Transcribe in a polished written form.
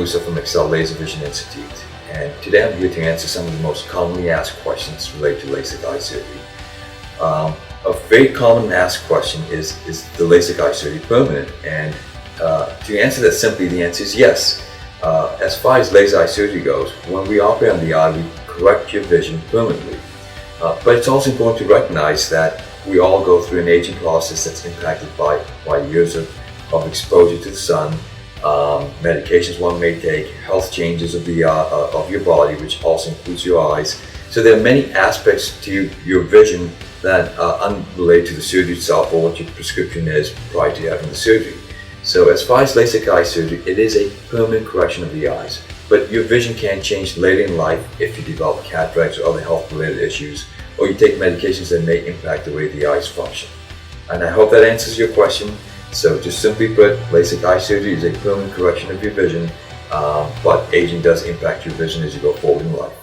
Moosa from Excel Laser Vision Institute, and today I'm here to answer some of the most commonly asked questions related to LASIK eye surgery. A very common asked question is the LASIK eye surgery permanent? And to answer that simply, the answer is yes. As far as laser eye surgery goes, when we operate on the eye, we correct your vision permanently. But it's also important to recognize that we all go through an aging process that's impacted by years of exposure to the sun, medications one may take, health changes of your body, which also includes your eyes. So there are many aspects to your vision that are unrelated to the surgery itself or what your prescription is prior to having the surgery. So as far as LASIK eye surgery, it is a permanent correction of the eyes. But your vision can change later in life if you develop cataracts or other health-related issues, or you take medications that may impact the way the eyes function. And I hope that answers your question. So just simply put, LASIK eye surgery is a permanent correction of your vision, but aging does impact your vision as you go forward in life.